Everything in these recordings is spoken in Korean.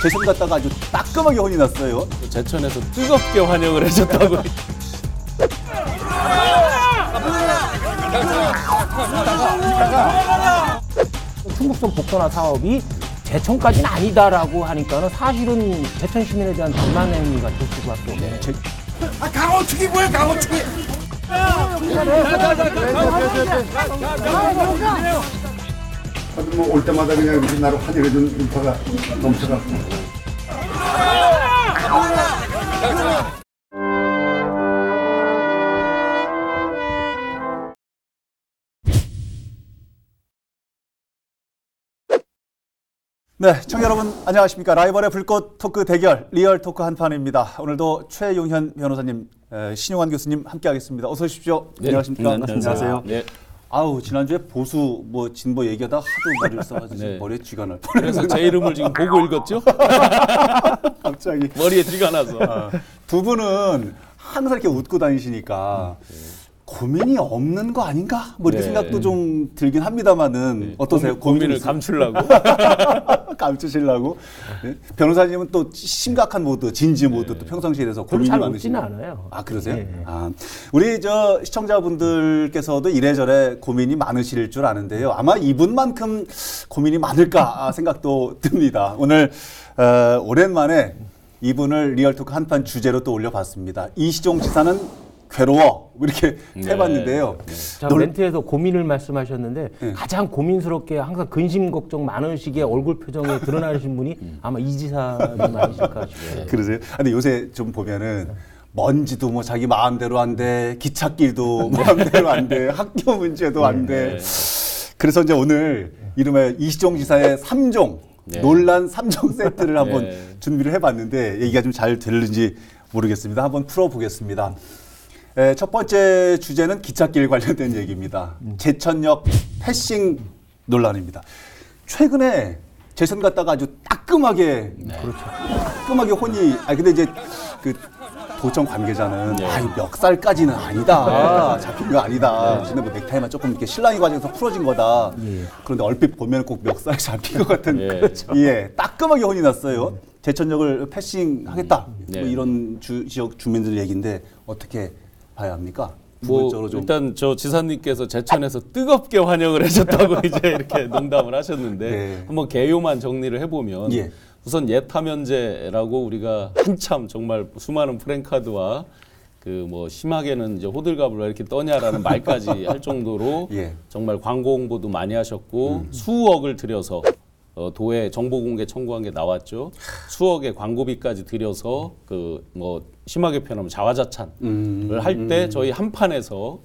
제천 갔다가 아주 따끔하게 혼이 났어요. 제천에서 뜨겁게 환영을 해줬다고. 충북선 복선화 사업이 제천까지는 아니다라고 하니까는 사실은 제천 시민에 대한 불만 행위가 될 수밖에 없네. 강호축이 뭐야, 강호축이? 뭐 올 때마다 그냥 이렇게 나를 환영해준 인파가 넘쳐갖고. 네, 청취자 여러분 안녕하십니까. 라이벌의 불꽃 토크 대결 리얼 토크 한판입니다. 오늘도 최용현 변호사님, 신용환 교수님 함께하겠습니다. 어서 오십시오. 네, 안녕하십니까. 안녕하세요. 네. 아우, 지난주에 보수 진보 얘기하다 하도 머리를 써가지고 네. 머리에 쥐가 날 그래서 제 이름을 지금 보고 읽었죠? 갑자기. 머리에 쥐가 나서. 두 분은 항상 이렇게 웃고 다니시니까 고민이 없는 거 아닌가? 뭐 이렇게 네. 생각도 좀 들긴 합니다만은 어떠세요? 고민을 있어요? 감추려고. 감추시려고. 네? 변호사님은 또 심각한 모드, 진지 모드, 또 평상시에 대해서 별로 고민이 잘 많으시죠. 웃지는 않아요. 아, 그러세요? 네. 아, 우리 시청자분들께서도 이래저래 고민이 많으실 줄 아는데요. 아마 이분만큼 고민이 많을까 생각도 듭니다. 오늘 오랜만에 이분을 리얼토크 한판 주제로 또 올려봤습니다. 이시종 지사는 괴로워 이렇게 해봤는데요. 자, 멘트에서 고민을 말씀하셨는데 가장 고민스럽게 항상 근심 걱정 많으시게 얼굴 표정에 드러나신 분이 아마 이 지사님 아니실까 싶어요. 그러세요? 근데 요새 좀 보면은 먼지도 뭐 자기 마음대로 안 돼, 기찻길도 마음대로 안 돼, 학교 문제도 안 돼. 그래서 이제 오늘 이름하여 이시종 지사의 3종 논란 3종 세트를 한번 준비를 해봤는데 얘기가 좀 잘 들리는지 모르겠습니다. 한번 풀어보겠습니다. 첫 번째 주제는 기찻길 관련된 얘기입니다. 제천역 패싱 논란입니다. 최근에 제천 갔다가 아주 따끔하게, 따끔하게 혼이, 근데 이제 그 도청 관계자는 멱살까지는 아니다. 잡힌 거 아니다. 근데 뭐 넥타이만 조금 이렇게 실랑이 과정에서 풀어진 거다. 그런데 얼핏 보면 꼭 멱살이 잡힌 것 같은. 따끔하게 혼이 났어요. 제천역을 패싱하겠다. 뭐 이런 지역 주민들 얘기인데 어떻게 봐야 합니까? 뭐 일단 저 지사님께서 제천에서 뜨겁게 환영을 해줬다고 이제 이렇게 농담을 하셨는데 한번 개요만 정리를 해보면 우선 예타면제라고 우리가 한참 정말 수많은 프랭카드와 그 뭐 심하게는 이제 호들갑을 왜 이렇게 떠냐라는 말까지 할 정도로 정말 광고 홍보도 많이 하셨고 수억을 들여서 도에 정보 공개 청구한 게 나왔죠. 수억의 광고비까지 들여서 그 뭐 심하게 표현하면 자화자찬을 할 때 저희 한판에서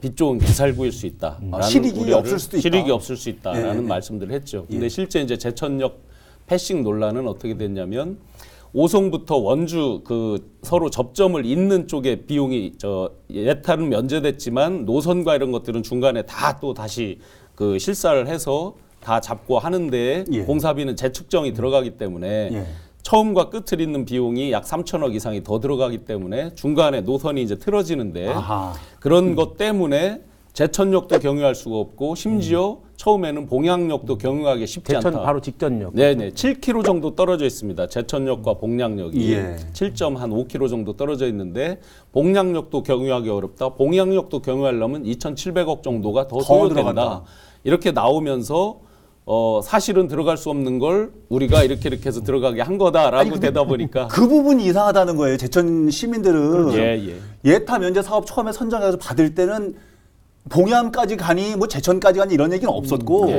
빛 좋은 기살구일 수 있다. 실익이 없을 수도 있다. 실익이 없을 수 있다라는 말씀들을 했죠. 근데 실제 이제 제천역 패싱 논란은 어떻게 됐냐면 오송부터 원주 그 서로 접점을 잇는 쪽에 비용이 예탈은 면제됐지만 노선과 이런 것들은 중간에 다 또 다시 그 실사를 해서 다 잡고 하는데 공사비는 재측정이 들어가기 때문에 처음과 끝을 잇는 비용이 약 3천억 이상이 더 들어가기 때문에 중간에 노선이 이제 틀어지는데 그런 것 때문에 제천역도 경유할 수가 없고 심지어 처음에는 봉양역도 경유하기 쉽지 제천 않다. 바로 직전역. 네네, 7km 정도 떨어져 있습니다. 제천역과 봉양역이 7.5km 정도 떨어져 있는데 봉양역도 경유하기 어렵다. 봉양역도 경유하려면 2,700억 정도가 더 소요된다. 이렇게 나오면서 사실은 들어갈 수 없는 걸 우리가 이렇게 해서 들어가게 한 거다라고 되다 보니까 그 부분이 이상하다는 거예요. 제천 시민들은 예타 면제 사업 처음에 선정해서 받을 때는 봉양까지 가니 뭐 제천까지 가니 이런 얘기는 없었고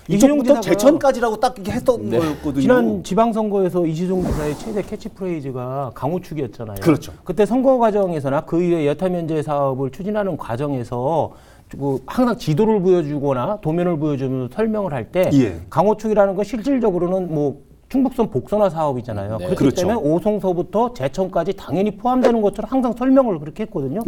이쪽부터 제천까지라고 딱 이렇게 했던 거였거든요. 지난 지방선거에서 이시종 지사의 최대 캐치프레이즈가 강호축이었잖아요. 그렇죠. 그때 선거 과정에서나 그 이후에 예타 면제 사업을 추진하는 과정에서 항상 지도를 보여주거나 도면을 보여주면서 설명을 할 때 강호축이라는 건 실질적으로는 뭐 충북선 복선화 사업이잖아요. 그렇기 때문에 오송서부터 제천까지 당연히 포함되는 것처럼 항상 설명을 그렇게 했거든요.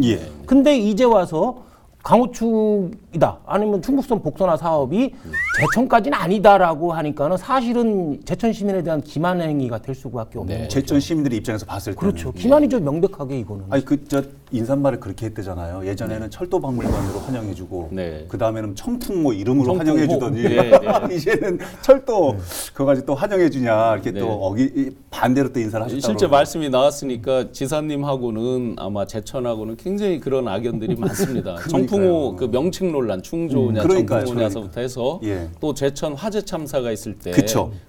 근데 이제 와서 강호축이다 아니면 충북선 복선화 사업이 제천까지는 아니다라고 하니까는 사실은 제천 시민에 대한 기만 행위가 될 수밖에 없는 거죠. 제천 시민들의 입장에서 봤을 때는 그렇죠. 기만이죠. 명백하게 이거는. 아니 저 인사말을 그렇게 했대잖아요. 예전에는 철도 박물관으로 환영해주고 그 다음에는 청풍 뭐 이름으로 환영해주더니 이제는 철도 그거 가지고 또 환영해주냐 이렇게 또 반대로 또 인사를 하셨다고. 실제 말씀이 나왔으니까 지사님하고는 아마 제천하고는 굉장히 그런 악연들이 많습니다. 청풍호 그 명칭 논란 충조냐 청풍호냐서부터 해서 또 제천 화재 참사가 있을 때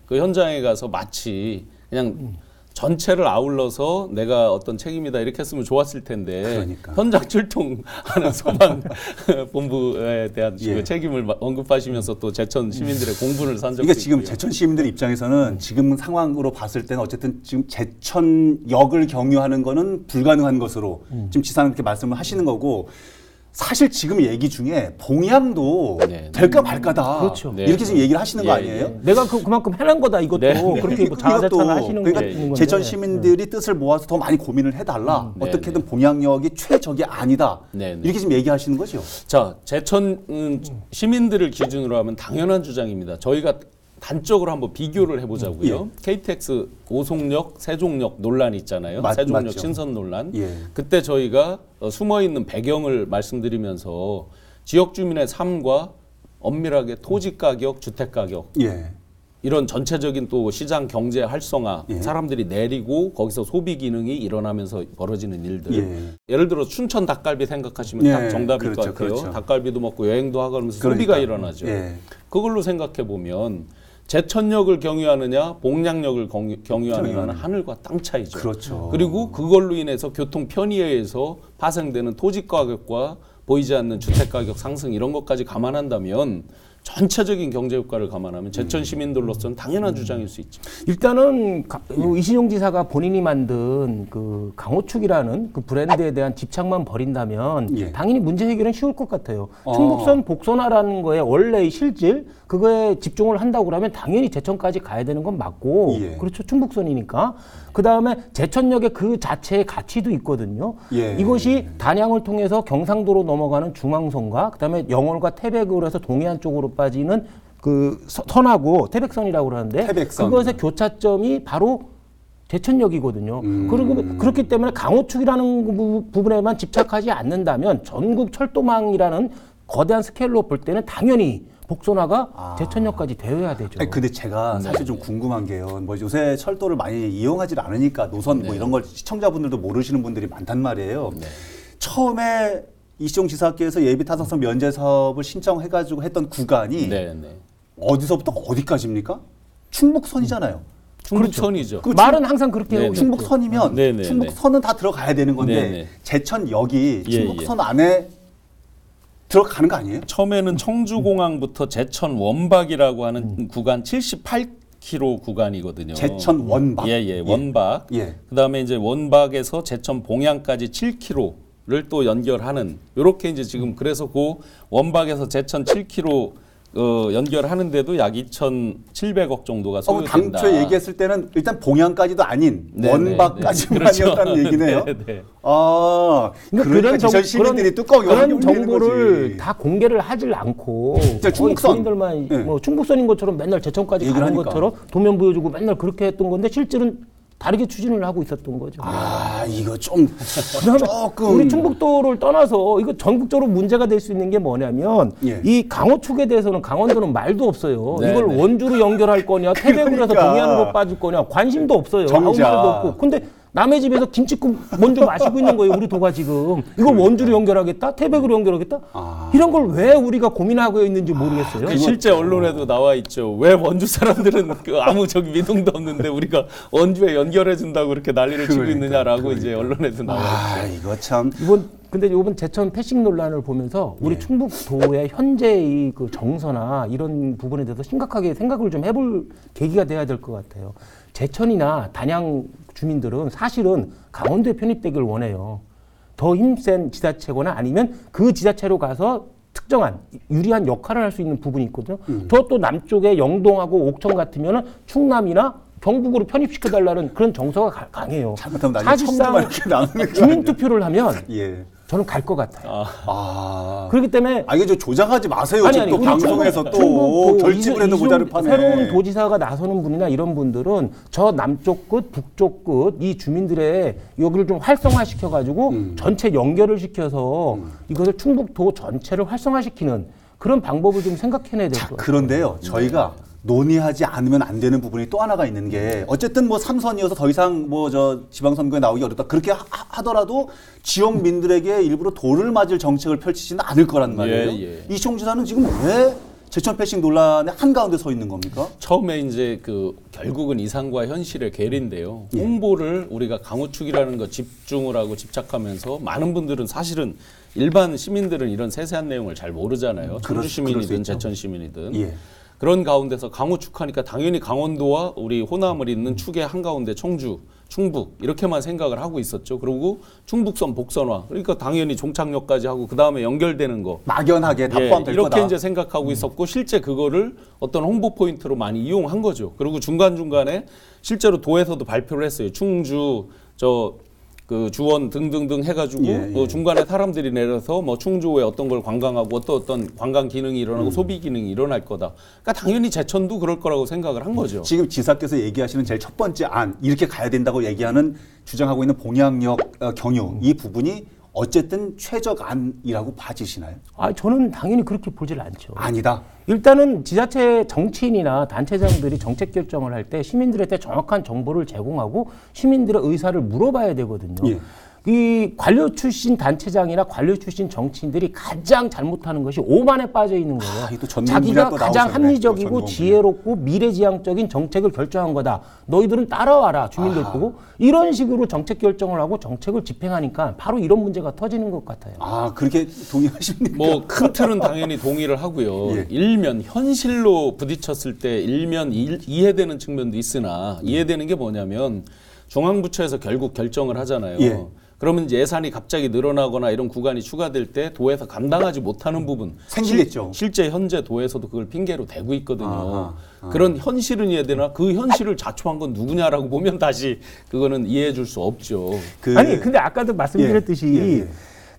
그 현장에 가서 마치 그냥 전체를 아울러서 내가 어떤 책임이다 이렇게 했으면 좋았을 텐데 현장 출동하는 소방 본부에 대한 그 책임을 언급하시면서 또 제천 시민들의 공분을 산 적도 그러니까 지금 있고요. 제천 시민들 입장에서는 지금 상황으로 봤을 때는 어쨌든 지금 제천역을 경유하는 거는 불가능한 것으로 지금 지사님 이렇게 말씀을 하시는 거고 사실 지금 얘기 중에 봉양도 될까 말까다. 그렇죠. 이렇게 지금 얘기를 하시는 거 아니에요? 내가 그만큼 해낸 거다 이것도 그렇게 뭐 자아자찬 하시는 거 같은 건데. 제천 시민들이 뜻을 모아서 더 많이 고민을 해달라. 어떻게든 봉양역이 최적이 아니다. 이렇게 지금 얘기하시는 거죠. 자, 제천 시민들을 기준으로 하면 당연한 주장입니다. 저희가 단적으로 한번 비교를 해보자고요. KTX 오송역, 세종역 논란이 있잖아요. 세종역 맞죠. 신선 논란. 그때 저희가 숨어있는 배경을 말씀드리면서 지역 주민의 삶과 엄밀하게 토지 가격, 주택 가격 이런 전체적인 또 시장 경제 활성화 사람들이 내리고 거기서 소비 기능이 일어나면서 벌어지는 일들 예를 들어 춘천 닭갈비 생각하시면 딱 정답일 것 같아요. 닭갈비도 먹고 여행도 하고 하면서 소비가 일어나죠. 그걸로 생각해 보면 제천역을 경유하느냐 봉양역을 경유하느냐는 하늘과 땅 차이죠. 그리고 그걸로 인해서 교통 편의에 의해서 파생되는 토지 가격과 보이지 않는 주택 가격 상승 이런 것까지 감안한다면 전체적인 경제 효과를 감안하면 제천 시민들로서는 당연한 주장일 수 있죠. 일단은 이신용 지사가 본인이 만든 그 강호축이라는 그 브랜드에 대한 집착만 버린다면 당연히 문제 해결은 쉬울 것 같아요. 충북선 복선화라는 거에 원래의 실질 그거에 집중을 한다고 그러면 당연히 제천까지 가야 되는 건 맞고 그렇죠. 충북선이니까. 그 다음에 제천역의 그 자체의 가치도 있거든요. 이것이 단양을 통해서 경상도로 넘어가는 중앙선과 그다음에 영월과 태백으로 해서 동해안 쪽으로 빠지는 그 선하고 태백선이라고 그러는데 그것의 교차점이 바로 제천역이거든요. 그리고 그렇기 때문에 강호축이라는 부분에만 집착하지 않는다면 전국 철도망이라는 거대한 스케일로 볼 때는 당연히 복선화가 제천역까지 되어야 되죠. 아니, 근데 제가 사실 좀 궁금한 게요. 뭐 요새 철도를 많이 이용하지 않으니까 노선 뭐 이런 걸 시청자분들도 모르시는 분들이 많단 말이에요. 처음에 이시종 지사께서 예비 타산성 면제 사업을 신청해가지고 했던 구간이 어디서부터 어디까지입니까? 충북선이잖아요. 충북선이죠. 그렇죠. 말은 항상 그렇게 해요. 충북선이면 충북선은 다 들어가야 되는 건데 제천역이 충북선 안에 들어가는 거 아니에요? 처음에는 청주공항부터 제천 원박이라고 하는 구간 78km 구간이거든요. 제천 원박. 원박. 그다음에 이제 원박에서 제천 봉양까지 7km를 또 연결하는 요렇게 이제 지금 그래서 그 원박에서 제천 7km 연결하는데도 약 2,700억 정도가 소요된다. 당초에 얘기했을 때는 일단 봉양까지도 아닌 원박까지만이었다는 얘기네요. 그러니까 제천 시민들이 뚜껑 그런 정보를 다 공개를 하질 않고 충북선 본인들만 뭐 충북선인 것처럼 맨날 제천까지 가는 것처럼 도면 보여주고 맨날 그렇게 했던 건데 실질은 다르게 추진을 하고 있었던 거죠. 이거 좀 조금 우리 충북도를 떠나서 이거 전국적으로 문제가 될 수 있는 게 뭐냐면 이 강호축에 대해서는 강원도는 말도 없어요. 이걸 원주로 연결할 거냐, 태백으로 해서 동해안으로 빠질 거냐 관심도 없어요. 아무 말도 없고. 근데 남의 집에서 김치국 먼저 마시고 있는 거예요. 우리 도가 지금. 이걸 원주로 연결하겠다? 태백으로 연결하겠다? 이런 걸 왜 우리가 고민하고 있는지 모르겠어요. 실제 언론에도 나와 있죠. 왜 원주 사람들은 아무 미동도 없는데 우리가 원주에 연결해 준다고 그렇게 난리를 치고 있느냐라고 이제 언론에도 나와 있죠. 이거 참. 근데 이번 제천 패싱 논란을 보면서 우리 충북도의 현재의 그 정서나 이런 부분에 대해서 심각하게 생각을 좀 해볼 계기가 돼야 될 것 같아요. 제천이나 단양 주민들은 사실은 강원도에 편입되길 원해요. 더 힘센 지자체거나 아니면 그 지자체로 가서 특정한 유리한 역할을 할 수 있는 부분이 있거든요. 더 또 남쪽에 영동하고 옥천 같으면 충남이나 경북으로 편입시켜달라는 그런 정서가 강해요. 잘못하면 사실상 주민투표를 하면 저는 갈 것 같아요. 아. 그렇기 때문에 이게 좀 조장하지 마세요. 아니, 또 방송에서 또 결집을 해도 모자를 파네. 새로운 도지사가 나서는 분이나 이런 분들은 저 남쪽 끝, 북쪽 끝 이 주민들의 여기를 좀 활성화시켜 가지고 전체 연결을 시켜서 이것을 충북도 전체를 활성화시키는 그런 방법을 좀 생각해내야 될 것 같아요. 그런데요, 저희가 논의하지 않으면 안 되는 부분이 또 하나가 있는 게 어쨌든 뭐 3선이어서 더 이상 뭐 저 지방선거에 나오기 어렵다. 그렇게 하더라도 지역민들에게 일부러 돌을 맞을 정책을 펼치지는 않을 거란 말이에요. 이시종 지사는 지금 왜 제천 패싱 논란의 한가운데 서 있는 겁니까? 처음에 이제 결국은 이상과 현실의 괴리인데요. 홍보를 우리가 강우축이라는 거 집중을 하고 집착하면서 많은 분들은 사실은 일반 시민들은 이런 세세한 내용을 잘 모르잖아요. 청주 시민이든 제천 시민이든. 그런 가운데서 강우축하니까 당연히 강원도와 우리 호남을 잇는 축의 한가운데 청주, 충북 이렇게만 생각을 하고 있었죠. 그리고 충북선 복선화 그러니까 당연히 종착역까지 하고 그 다음에 연결되는 거 막연하게 다 포함될 이렇게 거다. 이제 생각하고 있었고 실제 그거를 어떤 홍보 포인트로 많이 이용한 거죠. 그리고 중간중간에 실제로 도에서도 발표를 했어요. 충주 주원 등등등 해가지고 중간에 사람들이 내려서 뭐 충주에 어떤 걸 관광하고 어떤 관광 기능이 일어나고 소비 기능이 일어날 거다. 그러니까 당연히 제천도 그럴 거라고 생각을 한 거죠. 지금 지사께서 얘기하시는 제일 첫 번째 안 이렇게 가야 된다고 얘기하는 주장하고 있는 봉양역 경유 이 부분이 어쨌든 최적안이라고 봐지시나요? 저는 당연히 그렇게 보질 않죠. 아니다. 일단은 지자체 정치인이나 단체장들이 정책 결정을 할 때 시민들한테 정확한 정보를 제공하고 시민들의 의사를 물어봐야 되거든요. 이 관료 출신 단체장이나 관료 출신 정치인들이 가장 잘못하는 것이 오만에 빠져 있는 거예요. 자기가 가장 합리적이고 지혜롭고 미래지향적인 정책을 결정한 거다. 너희들은 따라와라. 주민들 보고. 이런 식으로 정책 결정을 하고 정책을 집행하니까 바로 이런 문제가 터지는 것 같아요. 그렇게 동의하십니까? 뭐 큰 틀은 당연히 동의를 하고요. 일면 현실로 부딪혔을 때 일면 이해되는 측면도 있으나 이해되는 게 뭐냐면 중앙부처에서 결국 결정을 하잖아요. 그러면 이제 예산이 갑자기 늘어나거나 이런 구간이 추가될 때 도에서 감당하지 못하는 부분 생기겠죠. 실제 현재 도에서도 그걸 핑계로 대고 있거든요. 그런 현실은 이해되나 그 현실을 자초한 건 누구냐라고 보면 다시 그거는 이해해 줄 수 없죠. 근데 아까도 말씀드렸듯이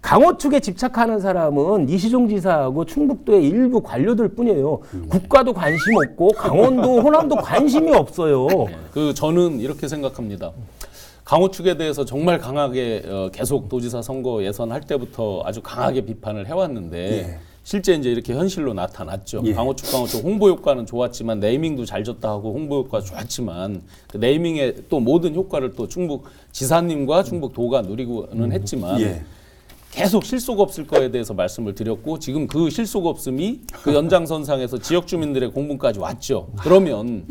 강호축에 집착하는 사람은 이시종 지사하고 충북도의 일부 관료들 뿐이에요. 국가도 관심 없고 강원도, 호남도 관심이 없어요. 저는 이렇게 생각합니다. 강호축에 대해서 정말 강하게 계속 도지사 선거 예선할 때부터 아주 강하게 비판을 해왔는데 실제 이제 이렇게 현실로 나타났죠. 강호축 홍보 효과는 좋았지만 네이밍도 잘 줬다 하고 홍보 효과 좋았지만 그 네이밍의 또 모든 효과를 또 충북 지사님과 충북도가 누리고는 했지만 계속 실속 없을 거에 대해서 말씀을 드렸고 지금 그 실속 없음이 그 연장선상에서 지역 주민들의 공분까지 왔죠. 그러면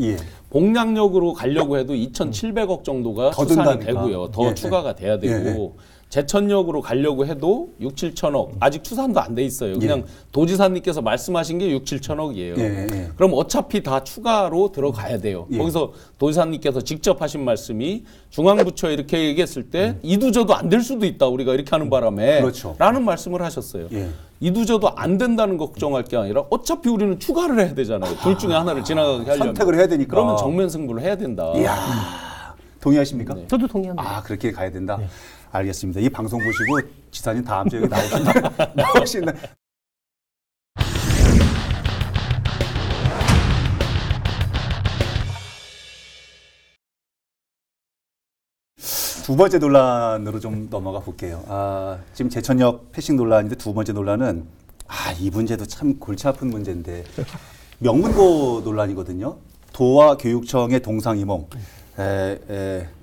봉양역으로 가려고 해도 2,700억 정도가 추산이 되고요. 더 추가가 돼야 되고 제천역으로 가려고 해도 6, 7천억 아직 추산도 안 돼 있어요. 그냥 도지사님께서 말씀하신 게 6, 7천억이에요. 그럼 어차피 다 추가로 들어가야 돼요. 거기서 도지사님께서 직접 하신 말씀이 중앙부처에 이렇게 얘기했을 때 이두저도 안 될 수도 있다. 우리가 이렇게 하는 바람에 라는 말씀을 하셨어요. 이두저도 안 된다는 거 걱정할 게 아니라 어차피 우리는 추가를 해야 되잖아요. 둘 중에 하나를 지나가게 하려면. 선택을 해야 되니까. 그러면 정면 승부를 해야 된다. 동의하십니까? 저도 동의합니다. 그렇게 가야 된다. 알겠습니다. 이 방송 보시고 지사님 다음 주에 나오신다. 두 번째 논란으로 좀 넘어가 볼게요. 지금 제천역 패싱 논란인데 두 번째 논란은 이 문제도 참 골치 아픈 문제인데 명문고 논란이거든요. 도와 교육청의 동상이몽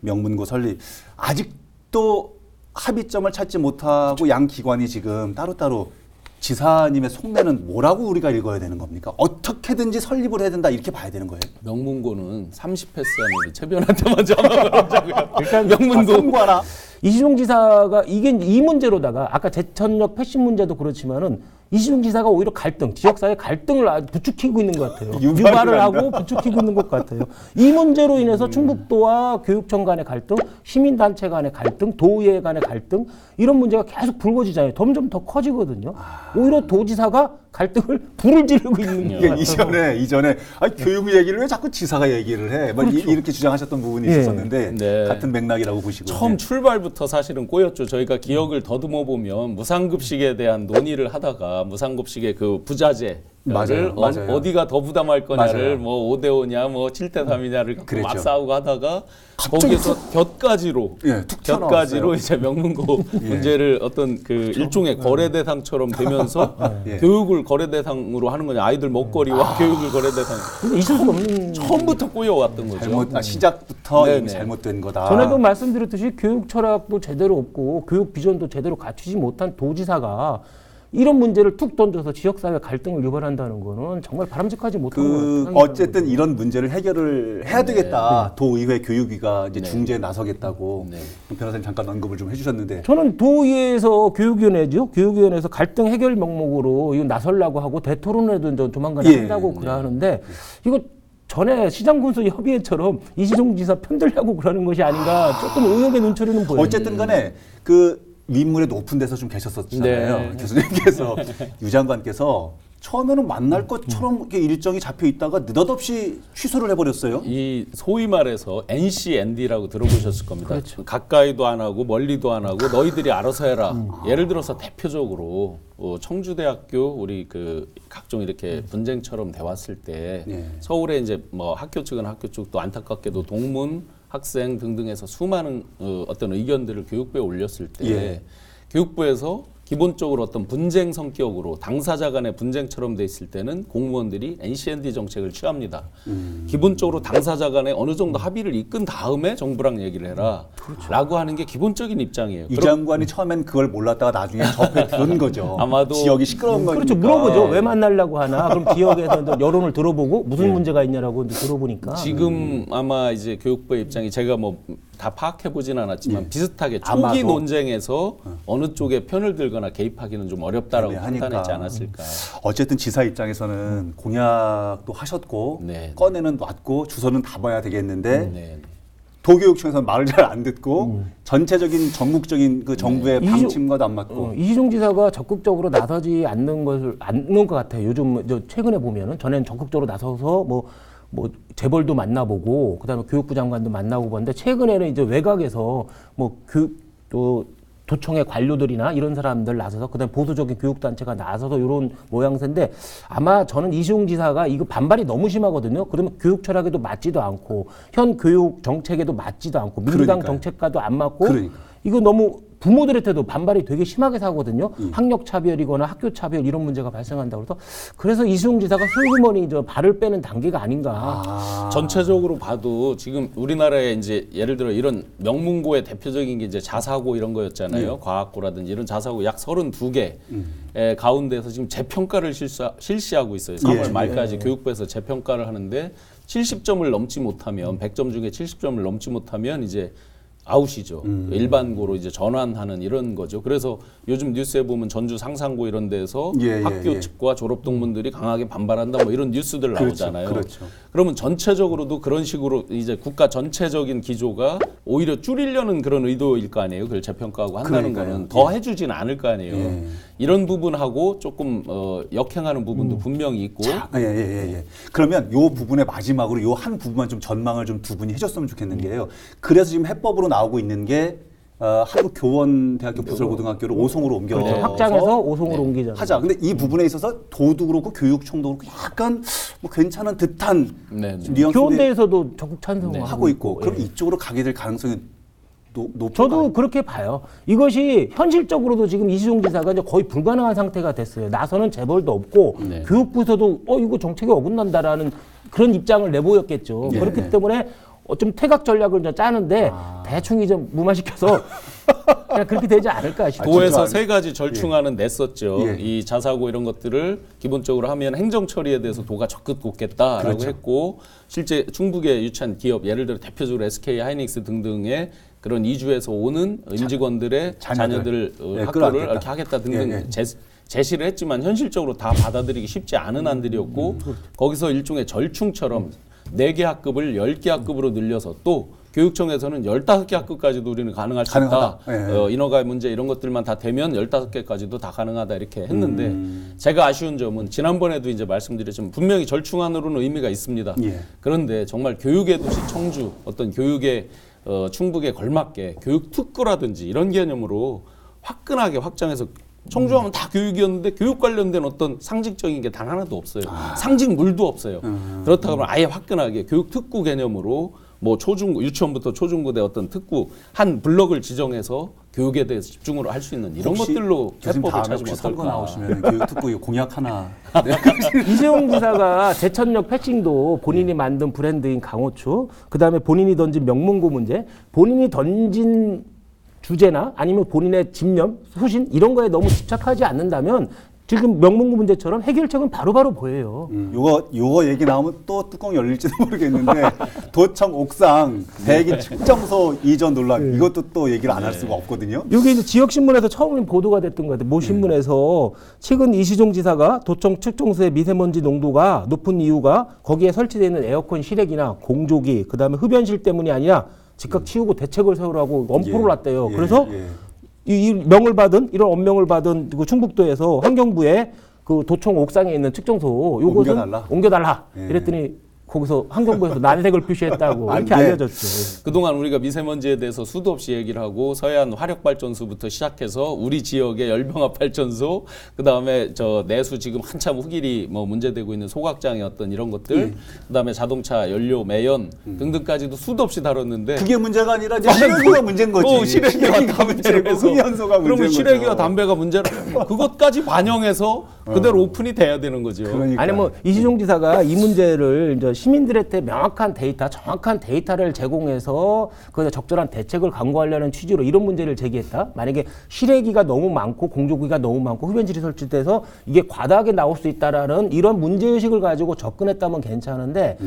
명문고 설립 아직도 합의점을 찾지 못하고 양 기관이 지금 따로따로 지사님의 속내는 뭐라고 우리가 읽어야 되는 겁니까? 어떻게든지 설립을 해야 된다 이렇게 봐야 되는 거예요? 명문고는 30패스하면 최변한테 잡아가자고요. 일단 명문고 선거하나? 이시종 지사가 이 문제로다가 아까 제천역 패싱 문제도 그렇지만은 이시종 지사가 오히려 지역사회 갈등을 부추기고 있는 것 같아요. 유발을 하고 부추기고 있는 것 같아요. 이 문제로 인해서 충북도와 교육청 간의 갈등, 시민단체 간의 갈등, 도의회 간의 갈등 이런 문제가 계속 불거지잖아요. 점점 더 커지거든요. 오히려 도지사가 갈등을 불을 지르고 있는 거예요. 이전에 교육 얘기를 왜 자꾸 지사가 얘기를 해? 그렇죠. 이렇게 주장하셨던 부분이 있었는데 네. 같은 맥락이라고 보시고 처음 출발부터 사실은 꼬였죠. 저희가 기억을 더듬어 보면 무상급식에 대한 논의를 하다가 무상급식의 그 부자재 맞아요. 어디가 더 부담할 거냐를 맞아요. 뭐 5대5냐 뭐 7대3이냐를 갖고 막 싸우고 하다가 갑자기 거기서 곁가지로 이제 명문고 문제를 어떤 그 일종의 거래 대상처럼 되면서 교육을 거래 대상으로 하는 거냐, 아이들 먹거리와 교육을 거래 대상. 있을 수 없는 처음부터 꼬여왔던 거죠. 시작부터 이미 잘못된 거다. 전에도 말씀드렸듯이 교육 철학도 제대로 없고 교육 비전도 제대로 갖추지 못한 도지사가 이런 문제를 툭 던져서 지역사회 갈등을 유발한다는 거는 정말 바람직하지 못한 거예요. 어쨌든 이런 문제를 해결을 해야 되겠다. 도의회 교육위가 이제 중재에 나서겠다고 변호사님 잠깐 언급을 좀 해주셨는데 저는 도의회에서 교육위원회에서 갈등 해결 명목으로 이거 나설라고 하고 대토론회도 조만간 한다고 그러는데 이거 전에 시장군수 협의회처럼 이시종 지사 편들려고 그러는 것이 아닌가 조금 의혹의 눈초리는 보여요. 어쨌든 간에 그 윗물에 높은 데서 좀 계셨었잖아요. 교수님께서 유 장관께서 처음에는 만날 것처럼 이렇게 일정이 잡혀 있다가 느닷없이 취소를 해버렸어요. 이 소위 말해서 NCND라고 들어보셨을 겁니다. 그렇죠. 가까이도 안 하고 멀리도 안 하고 너희들이 알아서 해라. 예를 들어서 대표적으로 청주대학교 우리 그 각종 이렇게 분쟁처럼 돼왔을 때 서울에 이제 뭐 학교 측은 학교 쪽도 안타깝게도 동문 학생 등등에서 수많은 어떤 의견들을 교육부에 올렸을 때 교육부에서 기본적으로 어떤 분쟁 성격으로 당사자 간의 분쟁처럼 돼 있을 때는 공무원들이 NCND 정책을 취합니다. 기본적으로 당사자 간에 어느 정도 합의를 이끈 다음에 정부랑 얘기를 해라. 라고 하는 게 기본적인 입장이에요. 이 장관이 처음엔 그걸 몰랐다가 나중에 접해 들은 거죠. 아마도 지역이 시끄러운 거니까. 그렇죠. 물어보죠. 왜 만나려고 하나. 그럼 지역에서 여론을 들어보고 무슨 문제가 있냐라고 이제 들어보니까. 지금 아마 이제 교육부의 입장이 제가 뭐 다 파악해 보진 않았지만 비슷하게 초기 아마도. 논쟁에서 어느 쪽에 편을 들거나 개입하기는 좀 어렵다라고 판단했지 않았을까. 어쨌든 지사 입장에서는 공약도 하셨고 꺼내는 놨고 주소는 다 봐야 되겠는데 도교육청에서는 말을 잘 안 듣고 전체적인 전국적인 그 정부의 방침과도 안 맞고 이시종 지사가 적극적으로 나서지 않는 것 같아요. 요즘 최근에 보면은 전에는 적극적으로 나서서 뭐 재벌도 만나보고 그다음에 교육부 장관도 만나고 그런데 최근에는 이제 외곽에서 또 도청의 관료들이나 이런 사람들 나서서 그다음에 보수적인 교육단체가 나서서 이런 모양새인데 아마 저는 이시종 지사가 이거 반발이 너무 심하거든요. 그러면 교육 철학에도 맞지도 않고 현 교육 정책에도 맞지도 않고 민주당 정책과도 안 맞고 이거 너무 부모들한테도 반발이 되게 심하게 사거든요. 학력 차별이거나 학교 차별 이런 문제가 발생한다고 그래서 이시종 지사가 슬그머니 발을 빼는 단계가 아닌가. 전체적으로 봐도 지금 우리나라에 이제 예를 들어 이런 명문고의 대표적인 게 이제 자사고 이런 거였잖아요. 과학고라든지 이런 자사고 약 32개 가운데서 지금 재평가를 실시하고 있어요. 3월 말까지 교육부에서 재평가를 하는데 70점을 넘지 못하면 100점 중에 70점을 넘지 못하면 이제 아웃이죠. 일반고로 이제 전환하는 이런 거죠. 그래서 요즘 뉴스에 보면 전주 상산고 이런 데서 학교 측과 졸업 동문들이 강하게 반발한다 뭐 이런 뉴스들 나오잖아요. 그러면 전체적으로도 그런 식으로 이제 국가 전체적인 기조가 오히려 줄이려는 그런 의도일 거 아니에요. 그걸 재평가하고 한다는 거는 더 해주지는 않을 거 아니에요. 이런 부분하고 조금 역행하는 부분도 분명히 있고. 그러면 요 부분의 마지막으로 요 한 부분만 좀 전망을 좀 두 분이 해줬으면 좋겠는 게요. 그래서 지금 해법으로 나오고 있는 게 한국교원대학교 부설고등학교를 오송으로 옮겨 확장해서 오송으로 옮기자. 하자. 근데 이 부분에 있어서 도도 그렇고 교육청도 그렇고 약간 뭐 괜찮은 듯한 교원대에서도 적극 찬성하고 있고. 그럼 이쪽으로 가게 될 가능성이 높을까요? 저도 그렇게 봐요. 이것이 현실적으로도 지금 이시종 지사가 이제 거의 불가능한 상태가 됐어요. 나서는 재벌도 없고 교육부에서도 이거 정책이 어긋난다라는 그런 입장을 내보였겠죠. 그렇기 때문에 좀 퇴각 전략을 짜는데 대충 이제 무마시켜서 그냥 그렇게 되지 않을까 싶어요. 도에서 세 가지 절충안은 냈었죠. 이 자사고 이런 것들을 기본적으로 하면 행정 처리에 대해서 도가 적극 돕겠다라고 했고 실제 충북에 유치한 기업 예를 들어 대표적으로 SK 하이닉스 등등의 그런 이주에서 오는 임직원들의 자녀들 학교를 이렇게 하겠다 등등 제시를 했지만 현실적으로 다 받아들이기 쉽지 않은 안들이었고 거기서 일종의 절충처럼 4개 학급을 10개 학급으로 늘려서 또 교육청에서는 15개 학급까지도 우리는 가능할 수 있다. 인허가의 문제 이런 것들만 다 되면 15개까지도 다 가능하다 이렇게 했는데 제가 아쉬운 점은 지난번에도 이제 말씀드렸지만 분명히 절충안으로는 의미가 있습니다. 그런데 정말 교육의 도시 청주 어떤 교육의 충북에 걸맞게 교육 특구라든지 이런 개념으로 화끈하게 확장해서 청주하면 다 교육이었는데 교육 관련된 어떤 상징적인 게 단 하나도 없어요. 상징물도 없어요. 그렇다고 하면 아예 화끈하게 교육 특구 개념으로 뭐 초중고 유치원부터 초중고대 어떤 특구 한 블럭을 지정해서 교육에 대해서 집중으로 할 수 있는 이런 것들로 해법을 찾으면 선거 나오시면 교육 특구 공약 하나. 이재용 지사가 제천역 패칭도 본인이 만든 브랜드인 강호추, 그다음에 본인이 던진 명문고 문제, 본인이 던진 주제나 아니면 본인의 집념, 소신 이런 거에 너무 집착하지 않는다면 지금 명문고 문제처럼 해결책은 바로바로 보여요. 요거 얘기 나오면 또 뚜껑 열릴지도 모르겠는데 도청 옥상 대기 측정소 이전 논란 이것도 또 얘기를 안 할 수가 없거든요. 여기 이제 지역 신문에서 처음 보도가 됐던 것 같아요. 모 신문에서 최근 이시종 지사가 도청 측정소의 미세먼지 농도가 높은 이유가 거기에 설치되어 있는 에어컨 실외기나 공조기, 그다음에 흡연실 때문이 아니라 즉각 치우고 대책을 세우라고 엄포를 놨대요. 그래서 이 명을 받은 이런 엄명을 받은 그 충북도에서 환경부에 그 도청 옥상에 있는 측정소 요것은 옮겨달라. 이랬더니 거기서 환경부에서 난색을 표시했다고 이렇게 알려졌죠. 그동안 우리가 미세먼지에 대해서 수도 없이 얘기를 하고 서해안 화력발전소부터 시작해서 우리 지역의 열병합발전소, 그다음에 저 내수 지금 한참 후길이 뭐 문제되고 있는 소각장의 어떤 이런 것들, 그다음에 자동차 연료 매연 등등까지도 수도 없이 다뤘는데 그게 문제가 아니라 이제 실외기가 문제인 거지. 실외기와 담배로 해서 흡연소가 그러면 실외기와 담배가 문제라 그것까지 반영해서 그대로 오픈이 돼야 되는 거죠. 그러니까. 아니 뭐 이시종 지사가 이 문제를 이제 시민들한테 명확한 데이터, 정확한 데이터를 제공해서 그 적절한 대책을 강구하려는 취지로 이런 문제를 제기했다. 만약에 실외기가 너무 많고 공조기가 너무 많고 흡연실이 설치돼서 이게 과다하게 나올 수 있다라는 이런 문제의식을 가지고 접근했다면 괜찮은데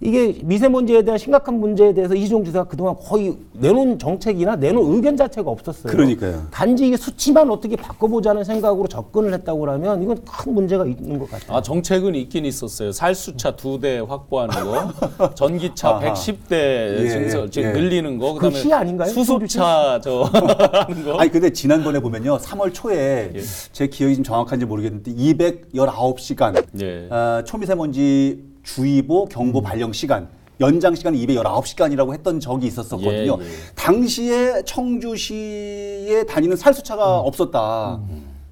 이게 미세먼지에 대한 심각한 문제에 대해서 이시종 지사가 그동안 거의 내놓은 정책이나 내놓은 의견 자체가 없었어요. 그러니까요. 단지 이게 수치만 어떻게 바꿔보자는 생각으로 접근을 했다고 하면 이건 큰 문제가 있는 것 같아요. 정책은 있긴 있었어요. 살수차 2대 확보하는 거, 전기차 110대 증설 지금 늘리는 거, 그다음에 시 아닌가요? 수소차 하는 거. 아니 근데 지난번에 보면요, 3월 초에 제 기억이 좀 정확한지 모르겠는데 219시간 초미세먼지 주의보 경보 발령 시간 연장 시간 219시간이라고 했던 적이 있었었거든요. 당시에 청주시에 다니는 살수차가 없었다.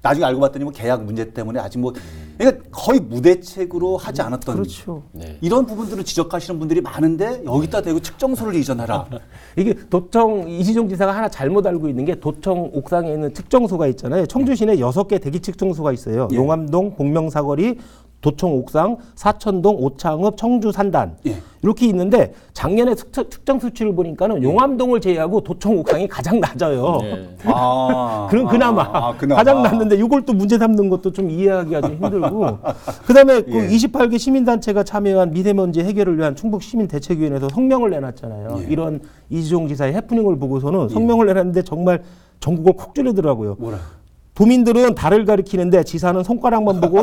나중에 알고 봤더니 뭐 계약 문제 때문에 아직 뭐 그러니까 거의 무대책으로 하지 않았던 그렇죠. 이런 부분들을 지적하시는 분들이 많은데 여기다 대고 측정소를 이전하라. 이게 도청 이시종 지사가 하나 잘못 알고 있는 게 도청 옥상에 있는 측정소가 있잖아요. 청주 시내 6개 대기 측정소가 있어요. 용암동, 복명사거리, 도청 옥상, 사천동, 오창읍, 청주 산단 이렇게 있는데 작년에 측정 수치를 보니까는 용암동을 제외하고 도청 옥상이 가장 낮아요. 그나마 가장 낮는데 이걸 또 문제 삼는 것도 좀 이해하기가 좀 힘들고 그다음에 그 28개 시민단체가 참여한 미세먼지 해결을 위한 충북시민대책위원회에서 성명을 내놨잖아요. 이런 이시종 지사의 해프닝을 보고서는 성명을 내놨는데 정말 전국을 콕 찌르더라고요. 뭐라? 도민들은 달을 가리키는데 지사는 손가락만 보고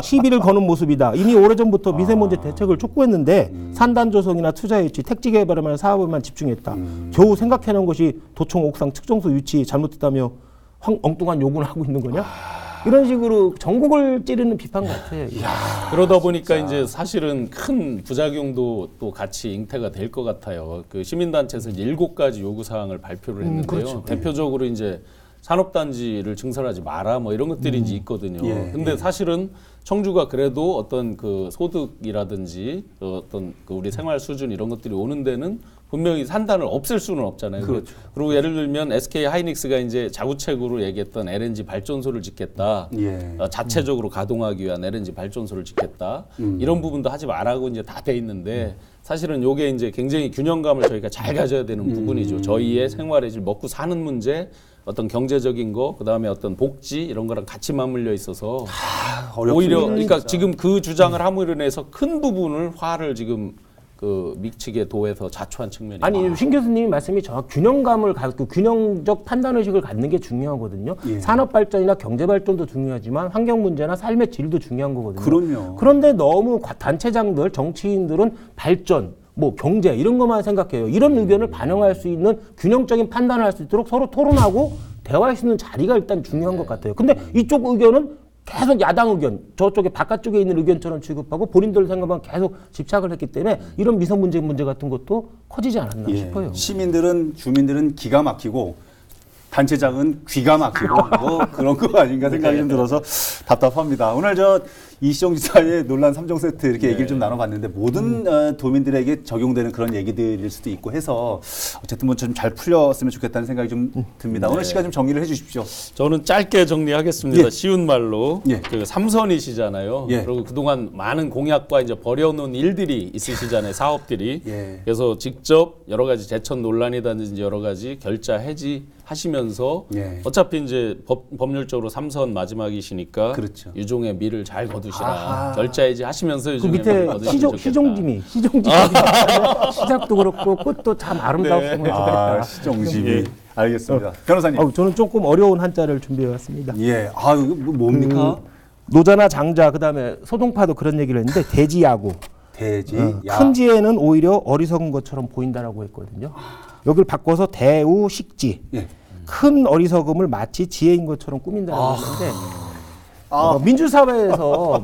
시비를 거는 모습이다. 이미 오래전부터 미세먼지 대책을 촉구했는데 산단 조성이나 투자 유치, 택지 개발에만 사업에만 집중했다. 겨우 생각해놓은 것이 도청 옥상 측정소 유치 잘못됐다며 엉뚱한 요구를 하고 있는 거냐? 이런 식으로 전국을 찌르는 비판 같아요. 그러다 보니까 이제 사실은 큰 부작용도 또 같이 잉태가 될 것 같아요. 그 시민단체에서 7가지 요구사항을 발표를 했는데요. 그렇죠. 대표적으로 이제 산업단지를 증설하지 마라 뭐 이런 것들이 이제 있거든요. 근데 사실은 청주가 그래도 어떤 그 소득이라든지 어떤 그 우리 생활 수준 이런 것들이 오는 데는 분명히 산단을 없앨 수는 없잖아요. 그렇죠. 그리고 예를 들면 SK 하이닉스가 이제 자구책으로 얘기했던 LNG 발전소를 짓겠다. 자체적으로 가동하기 위한 LNG 발전소를 짓겠다. 이런 부분도 하지 말라고 이제 다 돼 있는데 사실은 요게 이제 굉장히 균형감을 저희가 잘 가져야 되는 부분이죠. 저희의 생활의 질, 먹고 사는 문제, 어떤 경제적인 거, 그다음에 어떤 복지 이런 거랑 같이 맞물려 있어서 오히려 그러니까 지금 그 주장을 함으로 인해서 큰 부분을 화를 지금 그 미치게 도해서 자초한 측면이 아니 신 교수님이 말씀이 균형감을 갖고 균형적 판단 의식을 갖는 게 중요하거든요. 산업 발전이나 경제 발전도 중요하지만 환경 문제나 삶의 질도 중요한 거거든요. 그럼요. 그런데 너무 단체장들, 정치인들은 발전 뭐 경제 이런 것만 생각해요. 이런 의견을 반영할 수 있는 균형적인 판단을 할 수 있도록 서로 토론하고 대화할 수 있는 자리가 일단 중요한 것 같아요. 근데 이쪽 의견은 계속 야당 의견, 저쪽에 바깥쪽에 있는 의견처럼 취급하고 본인들 생각만 계속 집착을 했기 때문에 이런 미성 문제 같은 것도 커지지 않았나 싶어요. 주민들은 기가 막히고 단체장은 귀가 막히고 뭐 그런 거 아닌가 생각이 좀 들어서 답답합니다. 오늘 이시정 지사의 논란 3종 세트 이렇게 얘기를 좀 나눠봤는데 모든 도민들에게 적용되는 그런 얘기들일 수도 있고 해서 어쨌든 뭐 좀 잘 풀렸으면 좋겠다는 생각이 좀 듭니다. 오늘 시간 좀 정리를 해주십시오. 저는 짧게 정리하겠습니다. 예. 쉬운 말로 예. 그 삼선이시잖아요. 예. 그리고 그동안 많은 공약과 이제 버려놓은 일들이 있으시잖아요. 사업들이. 예. 그래서 직접 여러 가지 제천 논란이라든지 여러 가지 결자 해지하시면서 예. 어차피 이제 법률적으로 3선 마지막이시니까 그렇죠. 유종의 미를 잘 거두시라. 결자 해지하시면서 그 유종의 밑에 미를 거두시면 좋겠다. 시종지미 시작도 그렇고 끝도 참 아름다웠으면 좋겠다. 시종지미. 알겠습니다. 변호사님. 저는 조금 어려운 한자를 준비해왔습니다. 예. 이거 뭡니까? 노자나 장자 그다음에 소동파도 그런 얘기를 했는데 대지야구. 돼지. 큰 지혜는 오히려 어리석은 것처럼 보인다라고 했거든요. 여기를 바꿔서 대우식지. 예. 큰 어리석음을 마치 지혜인 것처럼 꾸민다라고 했는데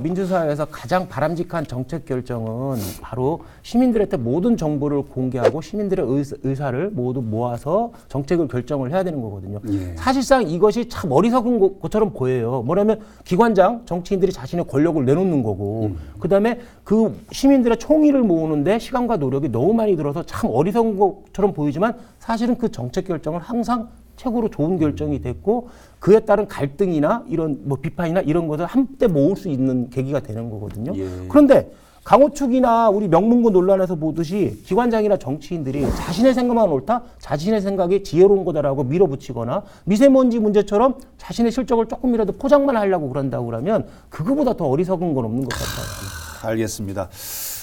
민주사회에서 가장 바람직한 정책 결정은 바로 시민들한테 모든 정보를 공개하고 시민들의 의사를 모두 모아서 정책을 결정을 해야 되는 거거든요. 예. 사실상 이것이 참 어리석은 것처럼 보여요. 뭐냐면 기관장, 정치인들이 자신의 권력을 내놓는 거고 그다음에 그 시민들의 총의를 모으는데 시간과 노력이 너무 많이 들어서 참 어리석은 것처럼 보이지만 사실은 그 정책 결정은 항상 최고로 좋은 결정이 됐고 그에 따른 갈등이나 이런 뭐 비판이나 이런 것을 한때 모을 수 있는 계기가 되는 거거든요. 예. 그런데 강호축이나 우리 명문고 논란에서 보듯이 기관장이나 정치인들이 자신의 생각만 옳다, 자신의 생각이 지혜로운 거다라고 밀어붙이거나 미세먼지 문제처럼 자신의 실적을 조금이라도 포장만 하려고 그런다고 그러면 그거보다 더 어리석은 건 없는 것 같아요. 알겠습니다.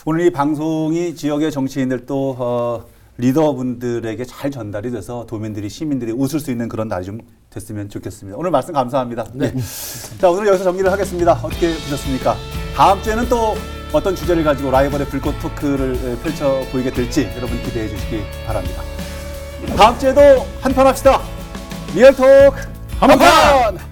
오늘 이 방송이 지역의 정치인들 또 리더분들에게 잘 전달이 돼서 도민들이 시민들이 웃을 수 있는 그런 날이 좀 됐으면 좋겠습니다. 오늘 말씀 감사합니다. 네. 자, 오늘 여기서 정리를 하겠습니다. 어떻게 보셨습니까? 다음 주에는 또 어떤 주제를 가지고 라이벌의 불꽃 토크를 펼쳐 보이게 될지 여러분 기대해 주시기 바랍니다. 다음 주에도 한판 합시다. 리얼 토크 한판!